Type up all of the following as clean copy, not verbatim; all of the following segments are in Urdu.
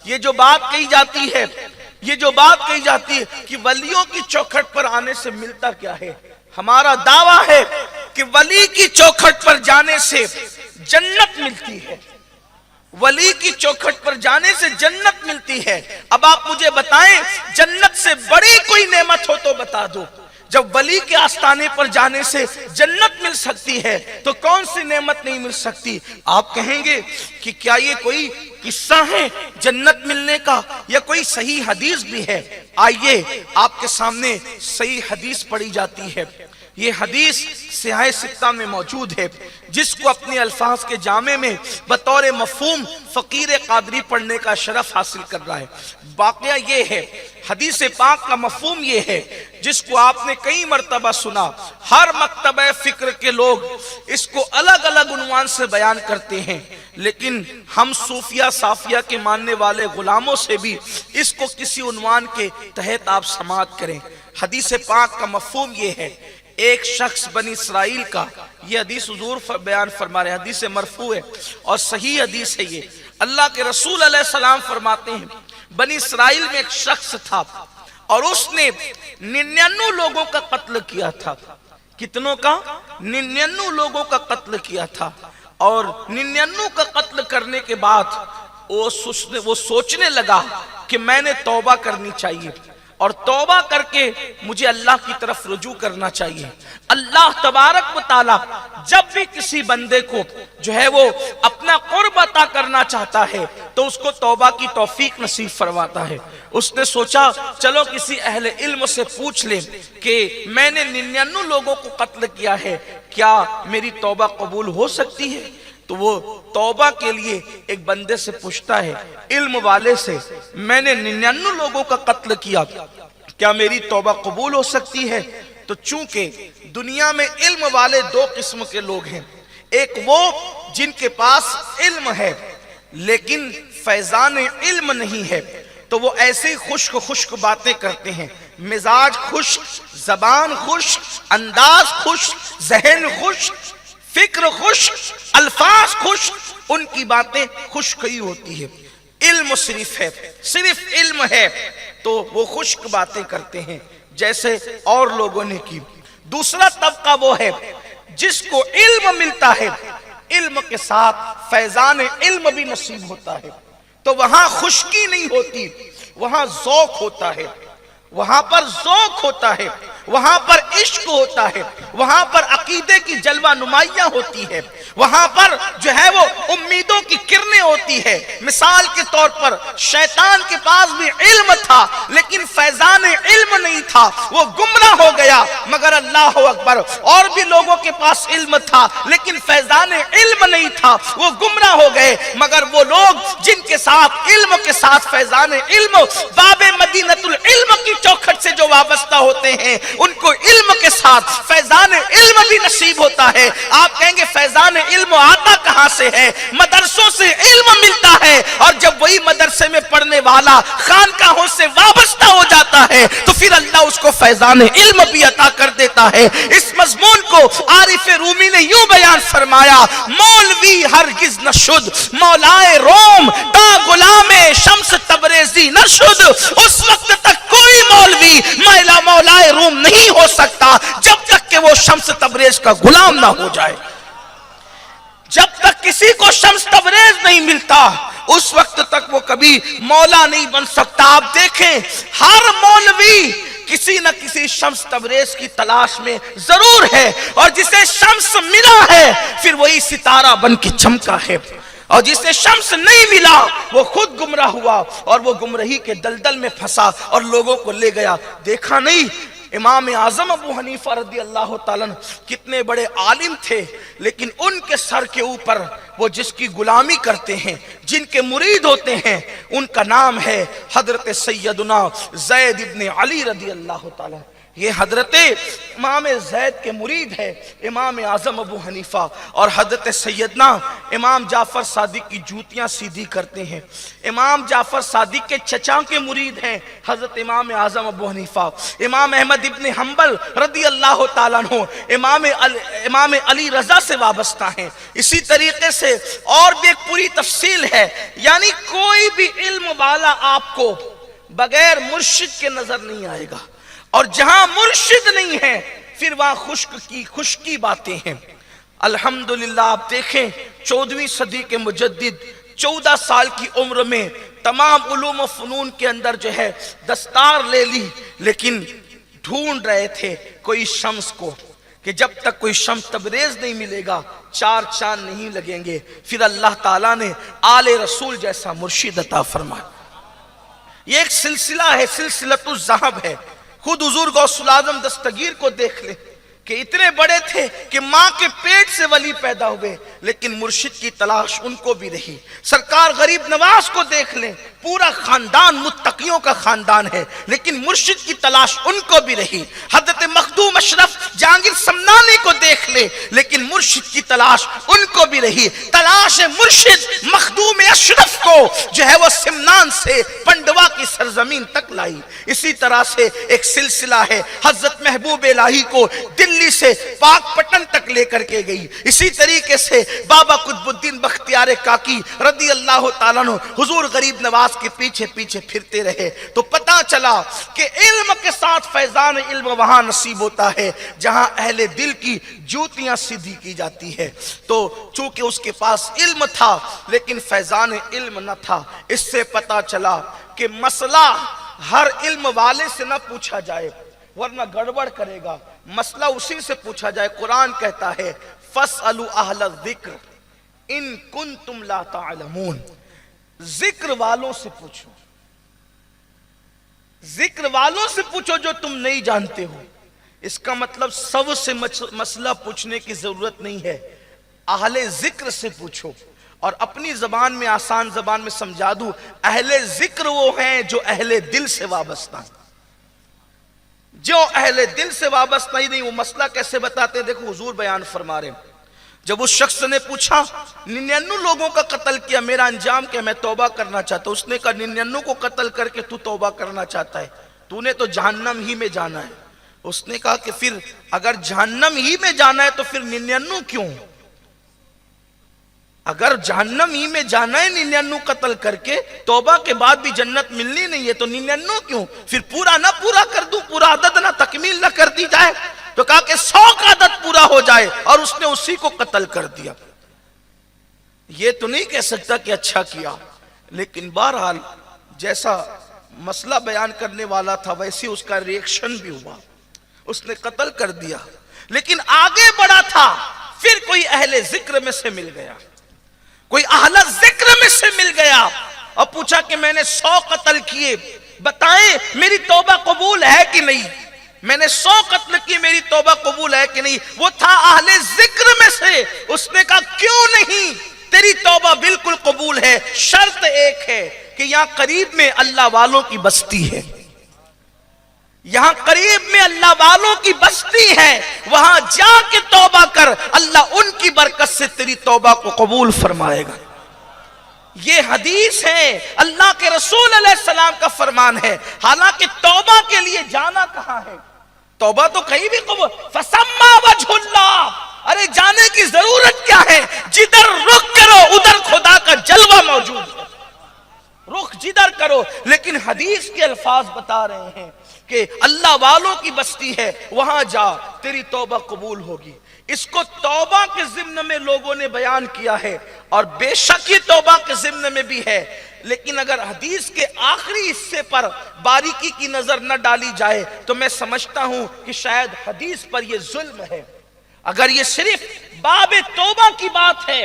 یہ جو بات کہی جاتی ہے کہ ولیوں کی چوکھٹ پر آنے سے ملتا کیا ہے؟ ہمارا دعویٰ ہے کہ ولی کی چوکھٹ پر جانے سے جنت ملتی ہے، ولی کی چوکھٹ پر جانے سے جنت ملتی ہے۔ اب آپ مجھے بتائیں جنت سے بڑی کوئی نعمت ہو تو بتا دو۔ جب ولی کے آستانے پر جانے سے جنت مل سکتی ہے تو کون سی نعمت نہیں مل سکتی؟ آپ کہیں گے کہ کیا یہ کوئی قصہ ہے جنت ملنے کا یا کوئی صحیح حدیث بھی ہے؟ آئیے آپ کے سامنے صحیح حدیث پڑھی جاتی ہے۔ یہ حدیث سیاہ ستہ میں موجود ہے، جس کو اپنے الفاظ کے جامع میں بطور مفہوم فقیر قادری پڑھنے کا شرف حاصل کر رہا ہے۔ واقعہ یہ ہے، حدیث پاک کا مفہوم یہ ہے جس کو آپ نے کئی مرتبہ سنا۔ ہر مکتبہ فکر کے لوگ اس کو الگ الگ عنوان سے بیان کرتے ہیں، لیکن ہم صوفیہ صافیہ کے ماننے والے غلاموں سے بھی اس کو کسی عنوان کے تحت آپ سماعت کریں۔ حدیث پاک کا مفہوم یہ ہے، ایک شخص بنی اسرائیل کا، یہ حدیث حضور بیان فرما رہے ہیں، حدیث مرفوع ہے اور صحیح حدیث ہے۔ یہ اللہ کے رسول علیہ السلام فرماتے ہیں بنی اسرائیل میں ایک شخص تھا اور اس نے 99 لوگوں کا قتل کیا تھا۔ کتنوں کا؟ 99 لوگوں کا قتل کیا تھا، اور 99 کا قتل کرنے کے بعد وہ سوچنے لگا کہ میں نے توبہ کرنی چاہیے اور توبہ کر کے مجھے اللہ کی طرف رجوع کرنا چاہیے۔ اللہ تبارک و تعالی جب بھی کسی بندے کو جو ہے وہ اپنا قرب عطا کرنا چاہتا ہے تو اس کو توبہ کی توفیق نصیب فرماتا ہے۔ اس نے سوچا چلو کسی اہل علم سے پوچھ لیں کہ میں نے 99 لوگوں کو قتل کیا ہے، کیا میری توبہ قبول ہو سکتی ہے؟ تو وہ توبہ کے لیے ایک بندے سے پوچھتا ہے، علم والے سے، میں نے 99 لوگوں کا قتل کیا، کیا میری توبہ قبول ہو سکتی ہے؟ تو چونکہ دنیا میں علم والے دو قسم کے لوگ ہیں، ایک وہ جن کے پاس علم ہے لیکن فیضان علم نہیں ہے، تو وہ ایسے خشک باتیں کرتے ہیں، مزاج خوش، زبان خوش، انداز خوش، ذہن خوش، فکر خوش، الفاظ خوش، ان کی باتیں خشک ہی ہوتی ہے۔ علم صرف علم ہے تو وہ خشک باتیں کرتے ہیں جیسے اور لوگوں نے کی۔ دوسرا طبقہ وہ ہے جس کو علم ملتا ہے، علم کے ساتھ فیضان علم بھی نصیب ہوتا ہے، تو وہاں خشکی نہیں ہوتی، وہاں ذوق ہوتا ہے، وہاں پر ذوق ہوتا ہے، وہاں پر عشق ہوتا ہے، وہاں پر عقیدے کی جلوہ نمائیاں ہوتی ہے، وہاں پر جو ہے وہ امیدوں کی کرنیں ہوتی ہے۔ مثال کے طور پر شیطان کے پاس بھی علم تھا لیکن فیضان علم نہیں تھا، وہ گمراہ ہو گیا، مگر اللہ اکبر اور بھی لوگوں کے پاس علم تھا لیکن فیضان علم نہیں تھا، وہ گمراہ ہو گئے، مگر وہ لوگ جن کے ساتھ علم کے ساتھ فیضان علم، باب مدینۃ العلم کی چوکھٹ سے جو وابستہ ہوتے ہیں ان کو علم کے ساتھ فیضان علم بھی نصیب ہوتا ہے۔ آپ کہیں گے فیضان علم آتا کہاں سے ہے؟ مدرسوں سے علم ملتا ہے، اور جب وہی مدرسے میں پڑھنے والا خانقاہوں سے وابستہ ہو جاتا ہے تو پھر اللہ اس کو فیضان علم بھی عطا کر دیتا ہے۔ اس مضمون کو عارف رومی نے یوں بیان فرمایا، مولوی ہرگز نہ شد مولائے روم تا غلام شمس تبریزی نہ شد۔ اس وقت تک کوئی مولوی مولائے روم نہیں ہو سکتا جب تک کہ وہ شمس تبریز کا غلام نہ ہو جائے۔ جب تک کسی کو شمس تبریز نہیں ملتا اس وقت تک وہ کبھی مولا نہیں بن سکتا۔ آپ دیکھیں ہر مولوی کسی نہ کسی شمس تبریز کی تلاش میں ضرور ہے، اور جسے شمس ملا ہے پھر وہی ستارہ بن کے چمکا ہے، اور جسے شمس نہیں ملا وہ خود گمراہ ہوا اور وہ گمراہی کے دلدل میں پھنسا اور لوگوں کو لے گیا۔ دیکھا نہیں امام اعظم ابو حنیفہ رضی اللہ تعالیٰ کتنے بڑے عالم تھے، لیکن ان کے سر کے اوپر وہ جس کی غلامی کرتے ہیں، جن کے مرید ہوتے ہیں، ان کا نام ہے حضرت سیدنا زید ابن علی رضی اللہ تعالیٰ۔ یہ حضرت امام زید کے مرید ہے امام اعظم ابو حنیفہ، اور حضرت سیدنا امام جعفر صادق کی جوتیاں سیدھی کرتے ہیں۔ امام جعفر صادق کے چچا کے مرید ہیں حضرت امام اعظم ابو حنیفہ۔ امام احمد ابن حنبل رضی اللہ تعالیٰ عنہ امام علی رضا سے وابستہ ہیں۔ اسی طریقے سے اور بھی ایک پوری تفصیل ہے، یعنی کوئی بھی علم والا آپ کو بغیر مرشد کے نظر نہیں آئے گا، اور جہاں مرشد نہیں ہے پھر وہاں خشکی باتیں ہیں۔ الحمدللہ آپ دیکھیں 14ویں صدی کے مجدد 14 سال کی عمر میں تمام علوم و فنون کے اندر جو ہے دستار لے لی، لیکن ڈھونڈ رہے تھے کوئی شمس کو، کہ جب تک کوئی شمس تبریز نہیں ملے گا 4 چاند نہیں لگیں گے۔ پھر اللہ تعالیٰ نے آل رسول جیسا مرشد عطا فرمایا۔ یہ ایک سلسلہ ہے، سلسلۃ الذہب ہے۔ خود حضور غوث الاعظم دستگیر کو دیکھ لیں کہ اتنے بڑے تھے کہ ماں کے پیٹ سے ولی پیدا ہوئے، لیکن مرشد کی تلاش ان کو بھی رہی۔ سرکار غریب نواز کو دیکھ لیں، پورا خاندان متقیوں کا خاندان ہے، لیکن مرشد کی تلاش ان کو بھی رہی۔ حضرت مخدوم اشرف جہانگیر سمنانی کو دیکھ لیں، لیکن مرشد کی تلاش ان کو بھی رہی۔ تلاش مرشد مخدوم اشرف کو جو ہے وہ سمنان سے پنڈوا کی سرزمین تک لائی۔ اسی طرح سے ایک سلسلہ ہے، حضرت محبوب الہی کو دلی سے پاک پٹن تک لے کر کے گئی۔ اسی طریقے سے بابا قطب الدین بختیار کاکی رضی اللہ تعالیٰ عنہ حضور غریب نواز کے پیچھے پیچھے پھرتے رہے، تو پتا چلا کہ علم کے ساتھ فیضان علم وہاں نصیب ہوتا ہے جہاں اہل دل کی جوتیاں سیدھی کی جاتی ہے۔ تو چونکہ اس کے پاس علم تھا لیکن فیضان علم نہ تھا، اس سے پتا چلا کہ مسئلہ ہر علم والے سے نہ پوچھا جائے ورنہ گڑبڑ کرے گا، مسئلہ اسی سے پوچھا جائے۔ قرآن کہتا ہے فَاسْأَلُوا أَهْلَ الذِّكْرِ إِن كُنتُمْ لَا تَعْلَمُونَ، ذکر والوں سے پوچھو، ذکر والوں سے پوچھو جو تم نہیں جانتے ہو۔ اس کا مطلب سب سے مسئلہ پوچھنے کی ضرورت نہیں ہے، اہل ذکر سے پوچھو۔ اور اپنی زبان میں آسان زبان میں سمجھا دوں، اہل ذکر وہ ہیں جو اہل دل سے وابستہ ہیں۔ جو اہل دل سے وابستہ ہی نہیں، وہ مسئلہ کیسے بتاتے ہیں؟ دیکھو حضور بیان فرما رہے ہیں، جب اس شخص نے پوچھا 99 لوگوں کا قتل کیا، میرا انجام کیا؟ میں توبہ کرنا چاہتا ہوں۔ اس نے کہا 99 کو قتل کر کے تو توبہ کرنا چاہتا ہے، تو نے تو جہنم ہی میں جانا ہے۔ اس نے کہا کہ پھر اگر جہنم ہی میں جانا ہے تو پھر 99 کیوں؟ اگر جہنم ہی میں جانا ہے 99 قتل کر کے، توبہ کے بعد بھی جنت ملنی نہیں ہے، تو 99 کیوں؟ پھر پورا نہ پورا کر دوں، پورا عدد نہ تکمیل نہ کر دی جائے؟ تو کہا کہ 100 کا عدد پورا ہو جائے، اور اس نے اسی کو قتل کر دیا۔ یہ تو نہیں کہہ سکتا کہ اچھا کیا، لیکن بہرحال جیسا مسئلہ بیان کرنے والا تھا ویسے اس کا ریئیکشن بھی ہوا، اس نے قتل کر دیا۔ لیکن آگے بڑھا تھا، پھر کوئی اہل ذکر میں سے مل گیا، کوئی اہل ذکر میں سے مل گیا اور پوچھا کہ میں نے 100 قتل کیے، بتائیں میری توبہ قبول ہے کہ نہیں؟ میں نے 100 قتل کی، میری توبہ قبول ہے کہ نہیں؟ وہ تھا اہل ذکر میں سے۔ اس نے کہا کیوں نہیں؟ تیری توبہ بالکل قبول ہے، شرط ایک ہے کہ یہاں قریب میں اللہ والوں کی بستی ہے، یہاں قریب میں اللہ والوں کی بستی ہے، وہاں جا کے توبہ کر، اللہ ان کی برکت سے تیری توبہ کو قبول فرمائے گا۔ یہ حدیث ہے، اللہ کے رسول علیہ السلام کا فرمان ہے۔ حالانکہ توبہ کے لیے جانا کہاں ہے؟ توبہ تو کہیں بھی قبول، فَسَمَّا وَجْهُ اللَّهِ، ارے جانے کی ضرورت کیا ہے؟ جدھر رخ کرو ادھر خدا کا جلوہ موجود ہے، رخ جدھر کرو۔ لیکن حدیث کے الفاظ بتا رہے ہیں کہ اللہ والوں کی بستی ہے، وہاں جا تیری توبہ قبول ہوگی۔ اس کو توبہ کے ضمن میں لوگوں نے بیان کیا ہے، اور بے شک یہ توبہ کے ضمن میں بھی ہے، لیکن اگر حدیث کے آخری حصے پر باریکی کی نظر نہ ڈالی جائے تو میں سمجھتا ہوں کہ شاید حدیث پر یہ ظلم ہے۔ اگر یہ صرف باب توبہ کی بات ہے،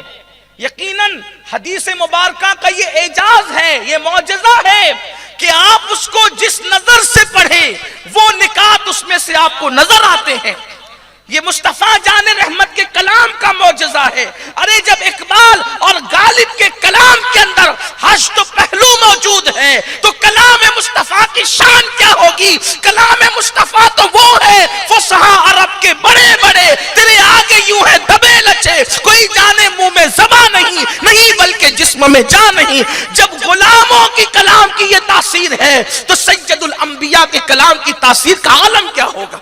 یقیناً حدیث مبارکہ کا یہ اعجاز ہے، یہ معجزہ ہے کہ آپ اس کو جس نظر سے پڑھیں وہ نکات اس میں سے آپ کو نظر آتے ہیں۔ یہ مصطفیٰ جان رحمت کے کلام کا معجزہ ہے۔ ارے جب اقبال اور غالب کے کلام کے اندر حج تو پہلو موجود ہے تو کلام مصطفیٰ کی شان کیا ہوگی؟ کلام مصطفیٰ تو وہ ہے فصحا عرب کے بڑے بڑے، تیرے آگے یوں ہے دبے لچے، کوئی جانے منہ میں زبان نہیں بلکہ جسم میں جان نہیں۔ جب غلاموں کی کلام کی یہ تاثیر ہے تو سید الانبیاء کے کلام کی تاثیر کا عالم کیا ہوگا؟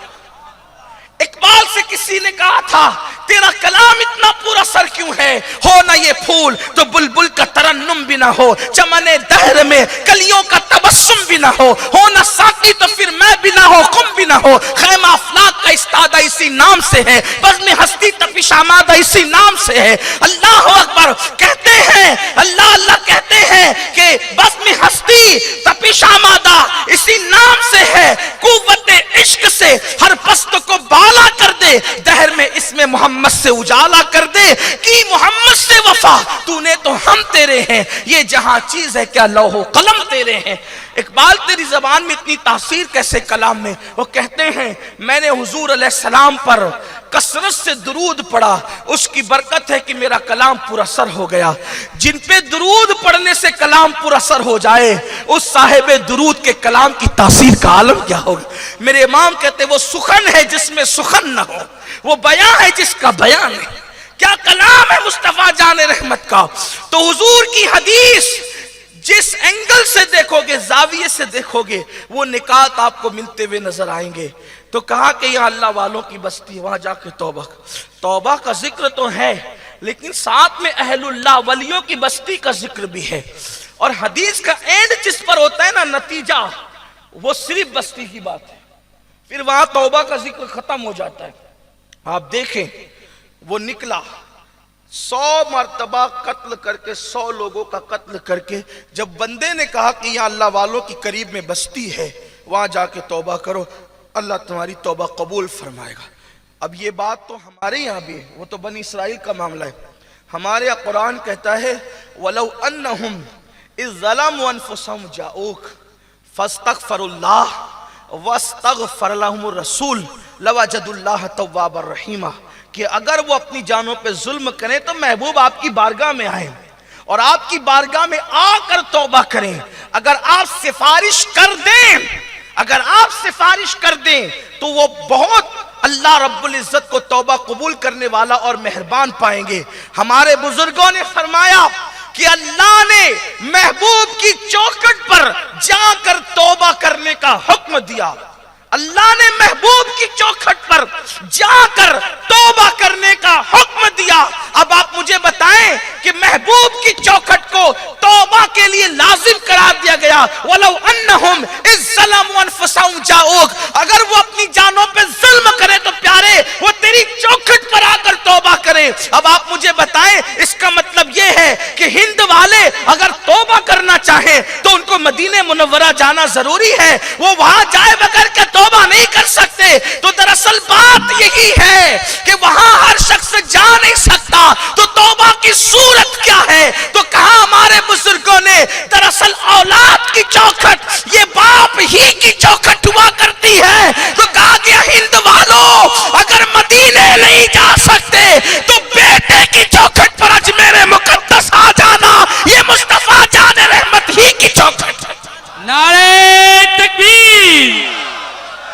اقبال سے کسی نے کہا تھا تیرا کلام اتنا پورا سر کیوں ہے؟ ہو نہ یہ پھول تو بلبل کا ترنم بھی نہ ہو، چمن دہر میں کلیوں کا تبسم بھی نہ ہو نہ ساقی تو پھر میں بھی نہ ہو، کم بھی نہ ہو۔ خیمہ افلاک کا استادہ اسی نام سے ہے، بزم ہستی تپش آمادہ اسی نام سے ہے۔ اللہ اکبر کہتے ہیں، اللہ اللہ کہتے ہیں کہ بزم ہستی تپش آمادہ اسی نام سے ہے، قوت عشق سے ہر پست کو بالا کر دے، دہر میں اس میں محمد سے اجالا کر دے، کی محمد سے وفا تو نے تو ہم تیرے ہیں، یہ جہاں چیز ہے کیا لوح و قلم تیرے ہیں۔ اقبال تیری زبان میں اتنی تاثیر کیسے کلام میں؟ وہ کہتے ہیں میں نے حضور علیہ السلام پر کثرت سے درود پڑھا، اس کی برکت ہے کہ میرا کلام پورا سر ہو گیا۔ جن پہ درود پڑھنے سے کلام پورا سر ہو جائے اس صاحب درود کے کلام کی تاثیر کا عالم کیا ہوگا؟ میرے امام کہتے وہ سخن ہے جس میں سخن نہ ہو، وہ بیان ہے جس کا بیان نہیں۔ کیا کلام ہے مصطفیٰ جان رحمت کا؟ تو حضور کی حدیث جس اینگل سے دیکھو گے، زاویے سے دیکھو گے، وہ نکات آپ کو ملتے ہوئے نظر آئیں گے۔ تو کہا کہ یہاں اللہ والوں کی بستی، وہاں جا کے توبہ کا ذکر تو ہے لیکن ساتھ میں اہل اللہ ولیوں کی بستی کا ذکر بھی ہے، اور حدیث کا اینڈ جس پر ہوتا ہے نا نتیجہ، وہ صرف بستی کی بات ہے، پھر وہاں توبہ کا ذکر ختم ہو جاتا ہے۔ آپ دیکھیں وہ نکلا 100 مرتبہ قتل کر کے، 100 لوگوں کا قتل کر کے، جب بندے نے کہا کہ یہاں اللہ والوں کی قریب میں بستی ہے، وہاں جا کے توبہ کرو، اللہ تمہاری توبہ قبول فرمائے گا۔ اب یہ بات تو ہمارے یہاں بھی ہے، وہ تو بنی اسرائیل کا معاملہ ہے۔ ہمارے یہاں قرآن کہتا ہے وَلَوْ أَنَّهُمْ إِذْ ظَلَمُوا أَنفُسَهُمْ جَاءُوكَ فَاسْتَغْفَرُوا اللَّهَ وَاسْتَغْفَرَ لَهُمُ الرَّسُولُ لَوَجَدُوا اللَّهَ تَوَّابًا رَحِيمًا، کہ اگر وہ اپنی جانوں پہ ظلم کریں تو محبوب آپ کی بارگاہ میں آئیں اور آپ کی بارگاہ میں آ کر توبہ کریں۔ اگر آپ سفارش کر دیں تو وہ بہت اللہ رب العزت کو توبہ قبول کرنے والا اور مہربان پائیں گے۔ ہمارے بزرگوں نے فرمایا کہ اللہ نے محبوب کی چوکھٹ پر جا کر توبہ کرنے کا حکم دیا، اللہ نے محبوب کی چوکھٹ پر جا کر توبہ کرنے کا حکم دیا۔ اب آپ مجھے بتائیں کہ محبوب کی چوکھٹ کو توبہ کے لیے لازم قرار دیا گیا، وَلَوْ أَنَّهُمْ إِذْ ظَلَمُوا أَنفُسَهُمْ جَاءُوكَ، اگر وہ اپنی جانوں پہ ظلم کرے تو پیارے وہ تیری چوکھٹ پر آ کر توبہ کرے۔ اب آپ مجھے بتائیں اس کا مطلب یہ ہے کہ ہند والے اگر توبہ کرنا چاہیں تو ان کو مدینہ منورہ جانا ضروری ہے، وہ وہاں جائے بغیر کہ توبہ نہیں کر سکتے؟ تو دراصل بات یہی ہے کہ وہاں ہر شخص جا نہیں سکتا، تو توبہ کی صورت کیا ہے؟ تو کہا ہمارے بزرگوں نے دراصل اولاد کی چوکھٹ یہ باپ ہی کی چوکھٹ ہوا کرتی ہے۔ تو کہا گیا ہند والوں اگر مدینے نہیں جا سکتے تو بیٹے کی چوکھٹ پر اجمیر مقدس آ جانا، یہ مصطفیٰ جان رحمت ہی کی چوکھٹ ہے۔ نعرہ تکبیر،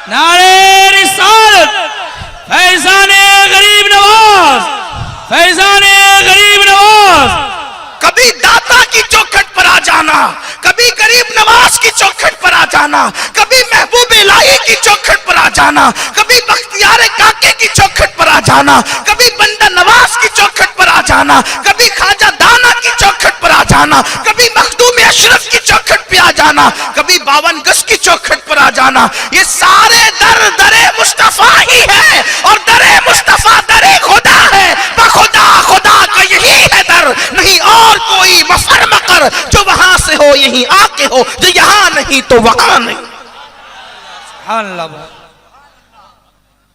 نعرہ رسالت، فیضان غریب نواز، فیضان غریب نواز۔ کبھی داتا کی چوکھٹ پر آ جانا، کبھی غریب نواز کی چوکھٹ پر آ جانا، کبھی محبوب الہی کی چوکھٹ پر آ جانا، کبھی بختیار کاکے کی چوکھٹ پر آ جانا، کبھی بندہ نواز کی چوکھٹ پر آ جانا، کبھی خواجہ دانا کی چوکھٹ پر آ جانا، کبھی مخدوم اشرف کی چوکھٹ پہ آ جانا، کبھی 52 گز کی چوکھٹ پر آ جانا۔ یہ سارے در مصطفیٰ ہی ہے، اور در مصطفیٰ در خدا ہے، بخدا خدا کا یہی ہے در، نہیں اور کوئی مفر مقر، جو وہاں سے ہو یہیں آ کے ہو، جو یہاں نہیں تو وہاں نہیں۔ سبحان اللہ۔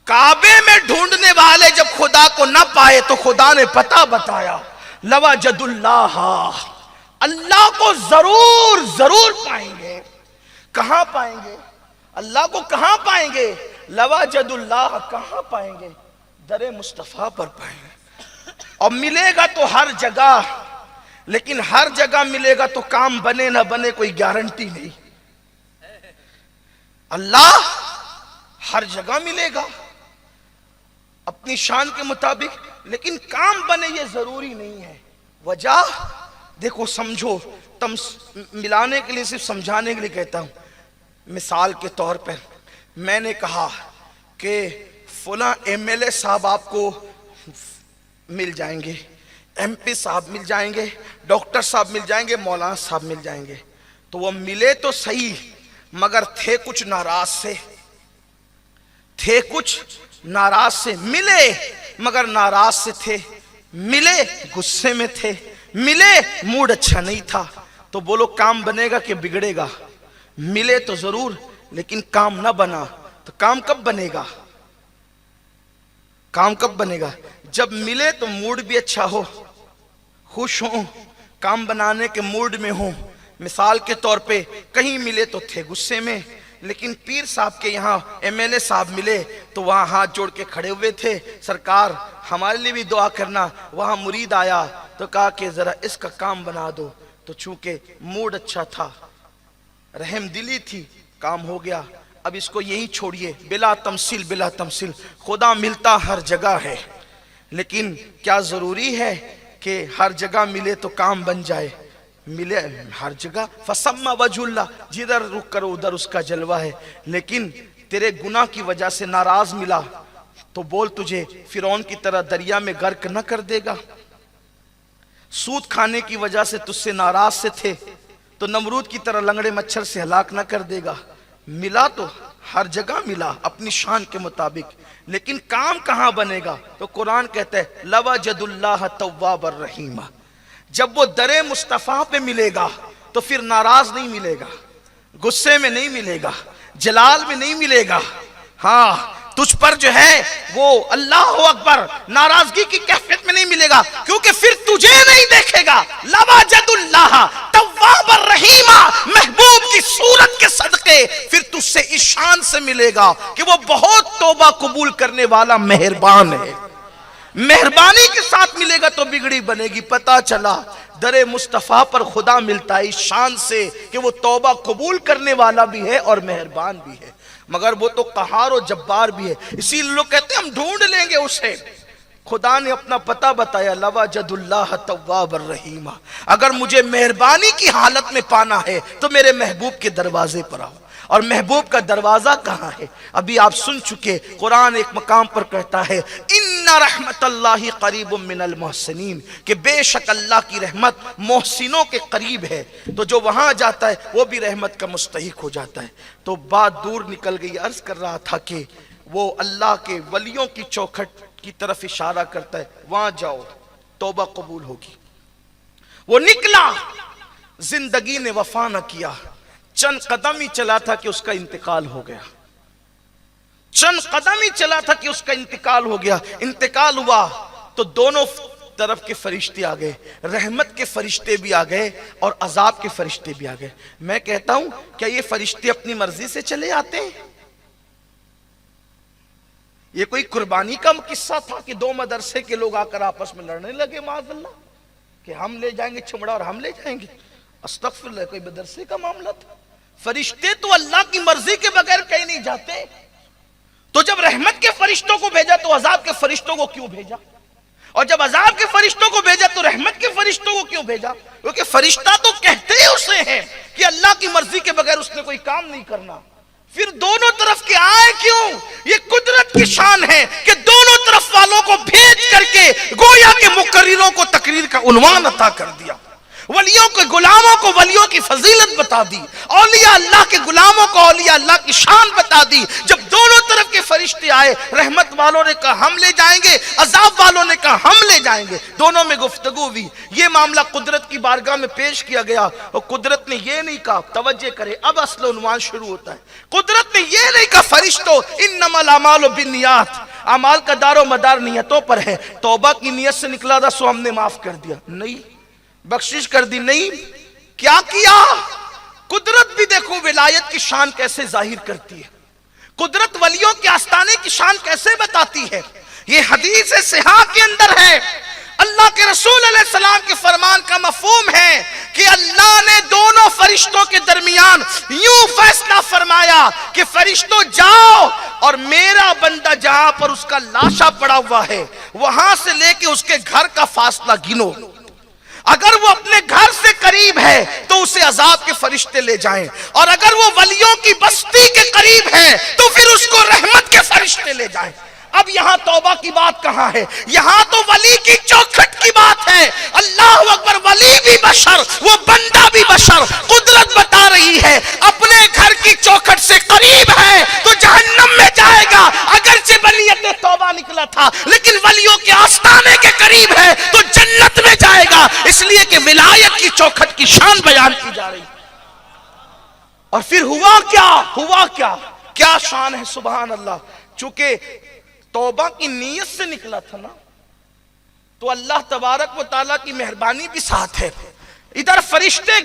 کعبے میں ڈھونڈنے والے جب خدا کو نہ پائے تو خدا نے پتہ بتایا، لوجد اللہ، اللہ کو ضرور پائیں گے۔ کہاں پائیں گے اللہ کو؟ کہاں پائیں گے؟ لوجد اللہ کہاں پائیں گے؟ در مصطفیٰ پر پائیں گے۔ اور ملے گا تو ہر جگہ، لیکن ہر جگہ ملے گا تو کام بنے نہ بنے کوئی گارنٹی نہیں۔ اللہ ہر جگہ ملے گا اپنی شان کے مطابق، لیکن کام بنے یہ ضروری نہیں ہے۔ وجہ دیکھو، سمجھو، تم ملانے کے لیے، صرف سمجھانے کے لیے کہتا ہوں۔ مثال کے طور پر میں نے کہا کہ فلاں ایم ایل اے صاحب آپ کو مل جائیں گے، ایم پی صاحب مل جائیں گے، ڈاکٹر صاحب مل جائیں گے، مولانا صاحب مل جائیں گے، تو وہ ملے تو صحیح مگر تھے کچھ ناراض سے، تھے کچھ ناراض سے، ملے مگر ناراض سے تھے، ملے غصے میں تھے، ملے موڈ اچھا نہیں تھا۔ تو بولو کام بنے گا کہ بگڑے گا؟ ملے تو ضرور لیکن کام نہ بنا تو کام کب بنے گا؟ کام کب بنے گا؟ جب ملے تو موڈ بھی اچھا ہو، خوش ہوں، کام بنانے کے موڈ میں ہوں۔ مثال کے طور پہ کہیں ملے تو تھے غصے میں، لیکن پیر صاحب کے یہاں ایم ایل اے صاحب ملے تو وہاں ہاتھ جوڑ کے کھڑے ہوئے تھے، سرکار ہمارے لیے بھی دعا کرنا۔ وہاں مرید آیا تو کہا کہ ذرا اس کا کام بنا دو، تو چونکہ موڈ اچھا تھا، رحم دلی تھی، کام ہو گیا۔ اب اس کو یہی چھوڑیے، بلا تمثیل بلا تمثیل، خدا ملتا ہر جگہ ہے، لیکن کیا ضروری ہے کہ ہر جگہ ملے تو کام بن جائے؟ ملے ہر جگہ، فسمى وجہ اللہ، جدھر رخ کرو ادھر اس کا جلوہ ہے، لیکن تیرے گناہ کی وجہ سے ناراض ملا تو بول تجھے فرعون کی طرح دریا میں غرق نہ کر دے گا؟ سود کھانے کی وجہ سے تجھ سے ناراض سے تھے تو نمرود کی طرح لنگڑے مچھر سے ہلاک نہ کر دے گا؟ ملا تو ہر جگہ ملا اپنی شان کے مطابق، لیکن کام کہاں بنے گا؟ تو قرآن کہتا ہے لَوَجَدُ اللَّهَ تَوَّابًا رَحِيمًا۔ جب وہ در مصطفیٰ پہ ملے گا تو پھر ناراض نہیں ملے گا، غصے میں نہیں ملے گا، جلال میں نہیں ملے گا۔ ہاں تجھ پر جو ہے وہ اللہ اکبر ناراضگی کی کیفیت میں نہیں ملے گا، کیونکہ پھر تجھے نہیں دیکھے گا۔ لَوَجَدُ اللَّهَ تَوَّابًا رَحِيمًا، محبوب کی صورت کے صدقے پھر تجھ سے اس شان سے ملے گا کہ وہ بہت توبہ قبول کرنے والا مہربان ہے۔ مہربانی کے ساتھ ملے گا تو بگڑی بنے گی۔ پتہ چلا در مصطفیٰ پر خدا ملتا ہے اس شان سے کہ وہ توبہ قبول کرنے والا بھی ہے اور مہربان بھی ہے، مگر وہ تو قہار و جبار بھی ہے۔ اسی لوگ کہتے ہیں ہم ڈھونڈ لیں گے اسے۔ خدا نے اپنا پتہ بتایا، لَوَجَدُ اللَّهَ تَوَّابًا رَحِيمًا۔ اگر مجھے مہربانی کی حالت میں پانا ہے تو میرے محبوب کے دروازے پر آؤ۔ اور محبوب کا دروازہ کہاں ہے؟ ابھی آپ سن چکے، قرآن ایک مقام پر کہتا ہے ان رحمت اللہ قریب من المحسنین، کہ بے شک اللہ کی رحمت محسنوں کے قریب ہے۔ تو جو وہاں جاتا ہے وہ بھی رحمت کا مستحق ہو جاتا ہے۔ تو بات دور نکل گئی، عرض کر رہا تھا کہ وہ اللہ کے ولیوں کی چوکھٹ کی طرف اشارہ کرتا ہے، وہاں جاؤ توبہ قبول ہوگی۔ وہ نکلا، زندگی نے وفا نہ کیا، چند قدم ہی چلا تھا کہ اس کا انتقال ہو گیا، چند قدم ہی چلا تھا کہ اس کا انتقال ہو گیا۔ انتقال ہوا تو دونوں طرف کے فرشتے آ گئے، رحمت کے فرشتے بھی آ گئے اور عذاب کے فرشتے بھی آ گئے۔ میں کہتا ہوں کیا یہ فرشتے اپنی مرضی سے چلے آتے ہیں؟ یہ کوئی قربانی کا قصہ تھا کہ دو مدرسے کے لوگ آ کر آپس میں لڑنے لگے معاذ اللہ کہ ہم لے جائیں گے چمڑا اور ہم لے جائیں گے؟ استغفر اللہ، کوئی مدرسے کا معاملہ تھا؟ فرشتے تو اللہ کی مرضی کے بغیر کہیں نہیں جاتے۔ تو جب رحمت کے فرشتوں کو بھیجا تو عذاب کے فرشتوں کو کیوں بھیجا؟ اور جب عذاب کے فرشتوں کو بھیجا تو رحمت کے فرشتوں کو کیوں بھیجا؟ کیونکہ فرشتہ تو کہتے ہی اسے ہیں کہ اللہ کی مرضی کے بغیر اس نے کوئی کام نہیں کرنا۔ پھر دونوں طرف کے آئے کیوں؟ یہ قدرت کی شان ہے کہ دونوں طرف والوں کو بھیج کر کے گویا کے مقرروں کو تقریر کا عنوان عطا کر دیا، ولیوں کے غلاموں کو ولیوں کی فضیلت بتا دی، اولیاء اللہ کے غلاموں کو اولیاء اللہ کی شان بتا دی۔ جب دونوں طرف کے فرشتے آئے، رحمت والوں نے کہا ہم لے جائیں گے، عذاب والوں نے کہا ہم لے جائیں گے، دونوں میں گفتگو ہوئی۔ یہ معاملہ قدرت کی بارگاہ میں پیش کیا گیا اور قدرت نے یہ نہیں کہا، توجہ کرے اب اصل عنوان شروع ہوتا ہے۔ قدرت نے یہ نہیں کہا فرشتوں انما الاعمال بالنیات، اعمال کا دار و مدار نیتوں پر ہے، توبہ کی نیت سے نکلا تھا سو ہم نے معاف کر دیا، نہیں بخشش کر دی، نہیں۔ کیا کیا؟ قدرت بھی دیکھو ولایت کی شان کیسے ظاہر کرتی ہے، قدرت ولیوں کے آستانے کی شان کیسے بتاتی ہے۔ یہ حدیث صحاح کے اندر ہے، اللہ کے رسول علیہ السلام کے فرمان کا مفہوم ہے کہ اللہ نے دونوں فرشتوں کے درمیان یوں فیصلہ فرمایا کہ فرشتوں جاؤ اور میرا بندہ جہاں پر اس کا لاشا پڑا ہوا ہے وہاں سے لے کے اس کے گھر کا فاصلہ گنو، اگر وہ اپنے گھر سے قریب ہے تو اسے عذاب کے فرشتے لے جائیں، اور اگر وہ ولیوں کی بستی کے قریب ہے تو پھر اس کو رحمت کے فرشتے لے جائیں۔ اب یہاں توبہ کی بات کہاں ہے؟ یہاں تو ولی کی چوکھٹ کی بات ہے۔ اللہ اکبر، ولی بھی بشر، وہ بندہ بھی بشر۔ قدرت بتا رہی ہے اپنے گھر کی چوکھٹ سے قریب ہے تو جہنم میں جائے گا، اگرچہ بلیت توبہ نکلا تھا لیکن ولیوں کے آستانے کے قریب ہے تو جنت میں جائے گا، اس لیے کہ ولایت کی چوکھٹ کی شان بیان کی جا رہی۔ اور پھر ہوا کیا؟ کیا شان ہے، سبحان اللہ۔ چونکہ توبہ کی نیت سے نکلا تھا نا، تو اللہ تبارک و تعالیٰ کی مہربانی بھی ساتھ ہے۔ ادھر فرشتے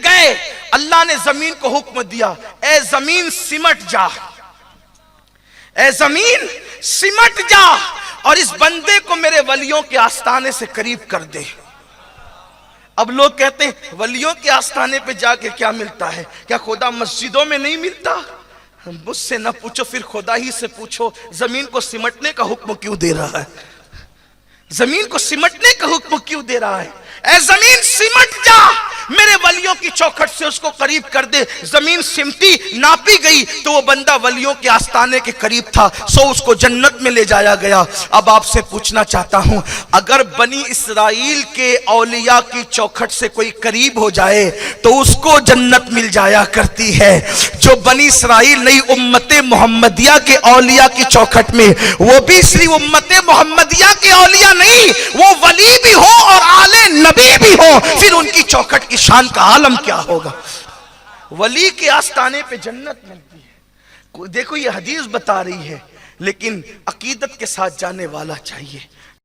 گئے، اللہ نے زمین کو حکم دیا، اے زمین سمٹ جا، اے زمین سمٹ جا اور اس بندے کو میرے ولیوں کے آستانے سے قریب کر دے۔ اب لوگ کہتے ہیں ولیوں کے آستانے پہ جا کے کیا ملتا ہے؟ کیا خدا مسجدوں میں نہیں ملتا؟ مجھ سے نہ پوچھو، پھر خدا ہی سے پوچھو زمین کو سمٹنے کا حکم کیوں دے رہا ہے؟ زمین کو سمٹنے کا حکم کیوں دے رہا ہے؟ اے زمین سمٹ جا، میرے ولیوں کی چوکھٹ سے اس کو قریب کر دے۔ زمین سمٹی، ناپی گئی تو وہ بندہ ولیوں کے آستانے کے قریب تھا، سو اس کو جنت میں لے جایا گیا۔ اب آپ سے پوچھنا چاہتا ہوں، اگر بنی اسرائیل کے اولیاء کی چوکھٹ سے کوئی قریب ہو جائے تو اس کو جنت مل جایا کرتی ہے۔ جو بنی اسرائیل نہیں، امت محمدیہ کے اولیاء کی چوکھٹ میں، وہ بھی صرف امت محمدیہ کے اولیاء نہیں، وہ ولی بھی ہو اور آلے نبی بھی ہو، پھر ان کی چوکھٹ کی شان کا عالم کیا ہوگا؟ ولی کے آستانے پہ جنت ملتی ہے۔ دیکھو یہ حدیث بتا رہی ہے، لیکن عقیدت کے ساتھ جانے والا چاہیے۔